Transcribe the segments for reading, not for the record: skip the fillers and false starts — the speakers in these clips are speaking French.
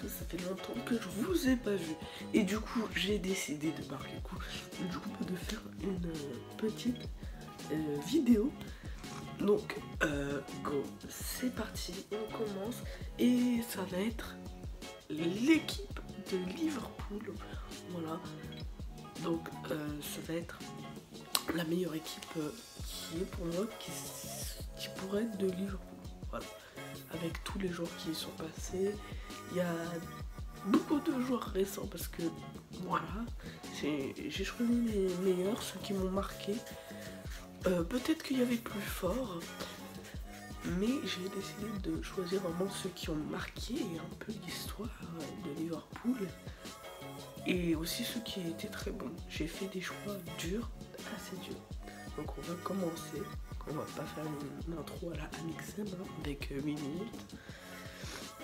tous, ça fait longtemps que je vous ai pas vu. Et du coup, j'ai décidé de marquer le coup, du coup, de faire une petite vidéo. Donc, go, c'est parti, on commence. Et ça va être l'équipe de Liverpool. Voilà. Donc, ça va être la meilleure équipe qui est pour moi, qui pourrait être de Liverpool. Voilà. Avec tous les joueurs qui y sont passés. Il y a beaucoup de joueurs récents parce que voilà, j'ai choisi les meilleurs, ceux qui m'ont marqué. Peut-être qu'il y avait plus fort, mais j'ai décidé de choisir vraiment ceux qui ont marqué un peu l'histoire de Liverpool et aussi ceux qui étaient très bons. J'ai fait des choix durs, assez durs. Donc on va commencer. On va pas faire une intro à la Amixem avec 8 minutes.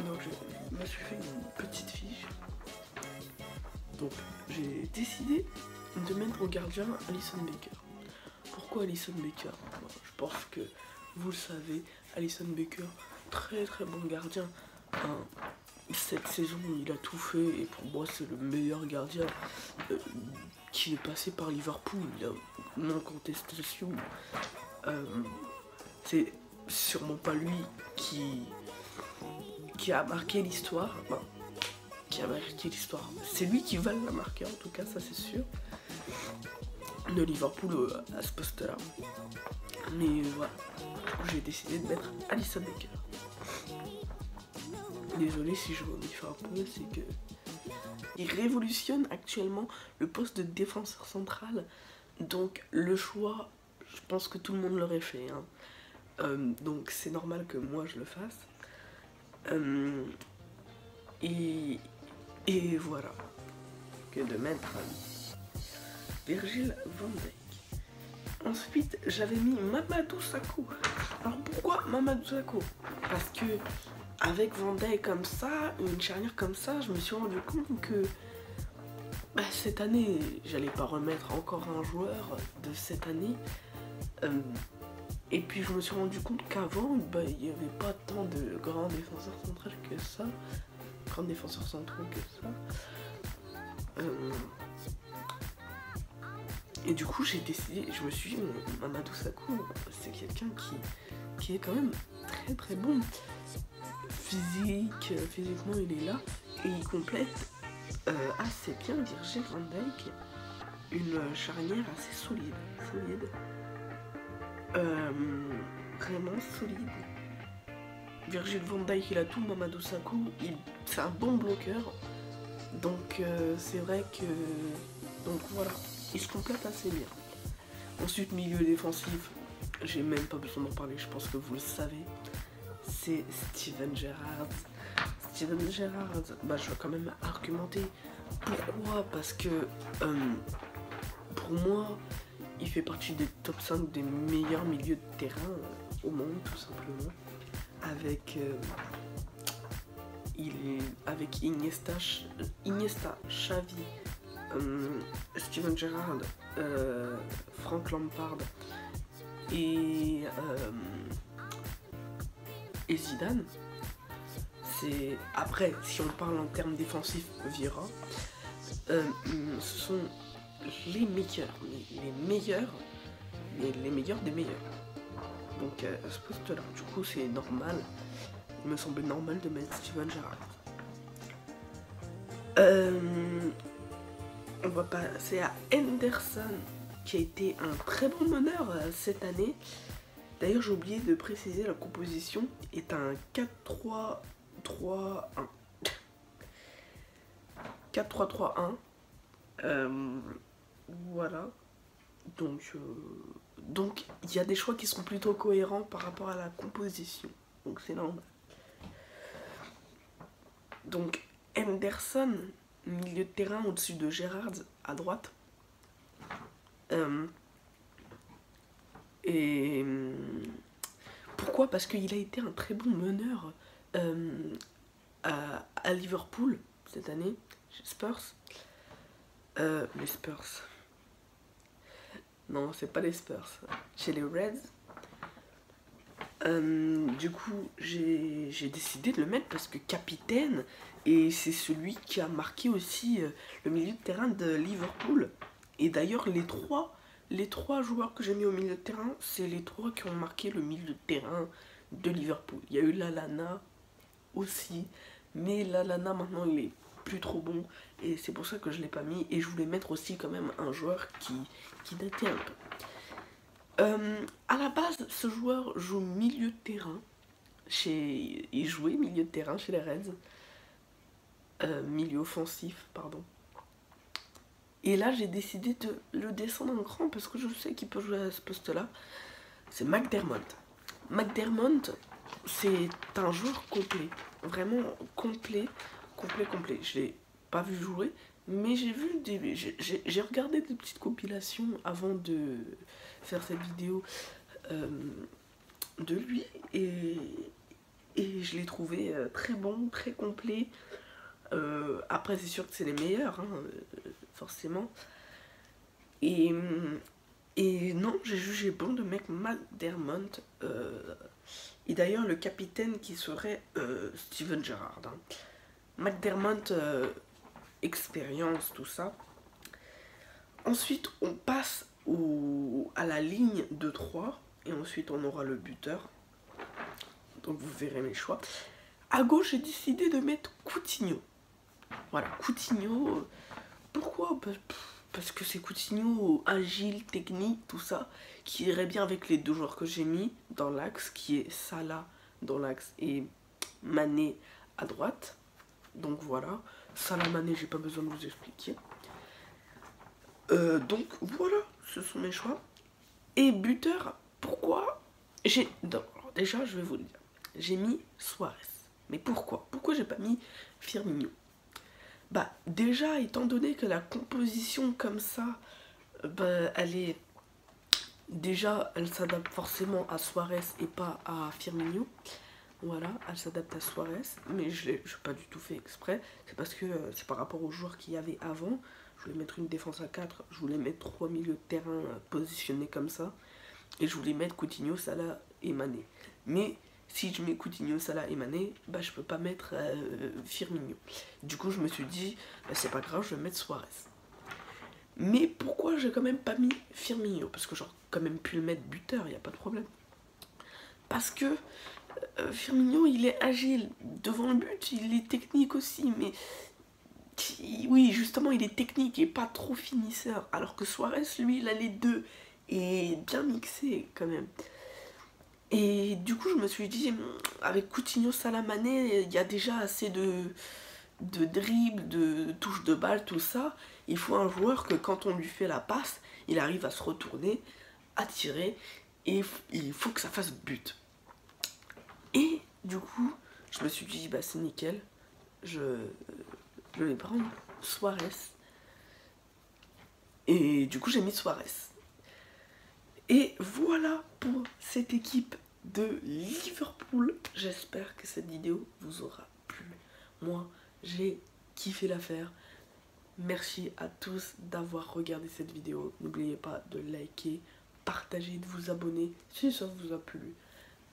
Donc je me suis fait une petite fiche. Donc j'ai décidé de mettre en gardien Alisson Becker. Pourquoi Alisson Becker? Je pense que vous le savez, Alisson Becker, très très bon gardien. Cette saison il a tout fait et pour moi c'est le meilleur gardien qui est passé par Liverpool. Il a non contestation. C'est sûrement pas lui qui a marqué l'histoire. Enfin, qui a marqué l'histoire. C'est lui qui va la marquer en tout cas, ça c'est sûr. De Liverpool à ce poste-là. Mais voilà, j'ai décidé de mettre Alisson Becker. Désolé si je m'ennuie un peu, c'est que il révolutionne actuellement le poste de défenseur central. Donc le choix, je pense que tout le monde l'aurait fait. Donc c'est normal que moi je le fasse. Et voilà. Que de mettre Virgil van Dijk. Ensuite, j'avais mis Mamadou Sakho. Alors pourquoi Mamadou Sakho? Parce que avec Van Dijk comme ça, une charnière comme ça, je me suis rendu compte que cette année, j'allais pas remettre encore un joueur de cette année. Et puis je me suis rendu compte qu'avant, il n'y avait pas tant de grands défenseurs centraux que ça. Grands défenseurs centraux que ça. Et du coup, j'ai décidé, je me suis dit, Mamadou Sakho, c'est quelqu'un qui est quand même très très bon. Physiquement, il est là et il complète assez bien Virgil van Dijk, une charnière assez solide. Vraiment solide. Virgil van Dijk, il a tout, Mamadou Sakho, c'est un bon bloqueur. Donc c'est vrai que... Donc voilà, il se complète assez bien. Ensuite, milieu défensif, j'ai même pas besoin d'en parler, je pense que vous le savez. C'est Steven Gerrard. Steven Gerrard, je vais quand même argumenter. Pourquoi? Parce que pour moi, il fait partie des top 5 des meilleurs milieux de terrain au monde, tout simplement. Avec Iniesta, Xavi, Steven Gerrard, Frank Lampard et Zidane. C'est après, si on parle en termes défensifs, Vieira, ce sont les meilleurs des meilleurs. Donc à ce poste-là, du coup, c'est normal. Il me semblait normal de mettre Steven Gerrard. On va passer à Henderson, qui a été un très bon meneur cette année. D'ailleurs, j'ai oublié de préciser, la composition est un 4-3-3-1. 4-3-3-1. Voilà. Donc il y a des choix qui sont plutôt cohérents par rapport à la composition. Donc c'est normal. Donc Henderson, milieu de terrain au-dessus de Gerrard à droite. Et pourquoi? Parce qu'il a été un très bon meneur à Liverpool cette année, chez Spurs. Les Spurs. Non, c'est pas les Spurs. Chez les Reds. Du coup, j'ai décidé de le mettre parce que capitaine, et c'est celui qui a marqué aussi le milieu de terrain de Liverpool. Et d'ailleurs, les trois joueurs que j'ai mis au milieu de terrain, c'est les trois qui ont marqué le milieu de terrain de Liverpool. Il y a eu Lallana aussi, mais Lallana maintenant il est plus trop bon, et c'est pour ça que je l'ai pas mis. Et je voulais mettre aussi quand même un joueur qui datait un peu. À la base, ce joueur joue milieu de terrain. Il jouait milieu de terrain chez les Reds. Milieu offensif, pardon. Et là, j'ai décidé de le descendre un cran parce que je sais qu'il peut jouer à ce poste-là. C'est McDermott. McDermott, c'est un joueur complet. Vraiment complet, complet. Je l'ai pas vu jouer, mais j'ai regardé des petites compilations avant de faire cette vidéo de lui, et je l'ai trouvé très bon, très complet. Après, c'est sûr que c'est les meilleurs, hein, forcément. Et non, j'ai jugé bon de mettre McDermott. Et d'ailleurs, le capitaine qui serait Steven Gerrard. Hein. McDermott, expérience, tout ça. Ensuite, on passe à la ligne de 3. Et ensuite, on aura le buteur. Donc, vous verrez mes choix. À gauche, j'ai décidé de mettre Coutinho. Voilà, Coutinho. Pourquoi ? Parce que c'est Coutinho agile, technique, tout ça, qui irait bien avec les deux joueurs que j'ai mis dans l'axe, qui est Salah dans l'axe et Mané à droite. Donc voilà, Salah, Mané, j'ai pas besoin de vous expliquer. Donc voilà, ce sont mes choix. Et buteur, pourquoi déjà, je vais vous le dire. J'ai mis Suarez. Mais pourquoi ? Pourquoi j'ai pas mis Firmino ? Bah déjà, étant donné que la composition comme ça, elle s'adapte forcément à Suarez et pas à Firmino. Voilà, elle s'adapte à Suarez, mais je n'ai pas du tout fait exprès. C'est parce que c'est par rapport aux joueurs qu'il y avait avant. Je voulais mettre une défense à 4, je voulais mettre 3 milieux de terrain positionnés comme ça. Et je voulais mettre Coutinho, Salah et Mané. Mais si je mets Coutinho, Salah et Mané, bah je peux pas mettre Firmino. Du coup, je me suis dit, bah, c'est pas grave, je vais mettre Suarez. Mais pourquoi j'ai quand même pas mis Firmino ? Parce que j'aurais quand même pu le mettre buteur, il n'y a pas de problème. Parce que Firmino, il est agile devant le but, il est technique aussi, mais oui, justement, il est technique et pas trop finisseur. Alors que Suarez, lui, il a les deux et bien mixé quand même. Et du coup, je me suis dit, avec Coutinho, Salah, Mané, il y a déjà assez de dribble, de touche de balle, tout ça. Il faut un joueur que quand on lui fait la passe, il arrive à se retourner, à tirer, et il faut que ça fasse but. Et du coup, je me suis dit, bah c'est nickel, je vais prendre Suarez. Et du coup, j'ai mis Suarez. Et voilà pour cette équipe de Liverpool. J'espère que cette vidéo vous aura plu. Moi, j'ai kiffé la faire. Merci à tous d'avoir regardé cette vidéo. N'oubliez pas de liker, partager, de vous abonner si ça vous a plu.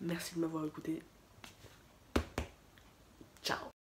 Merci de m'avoir écouté. Ciao.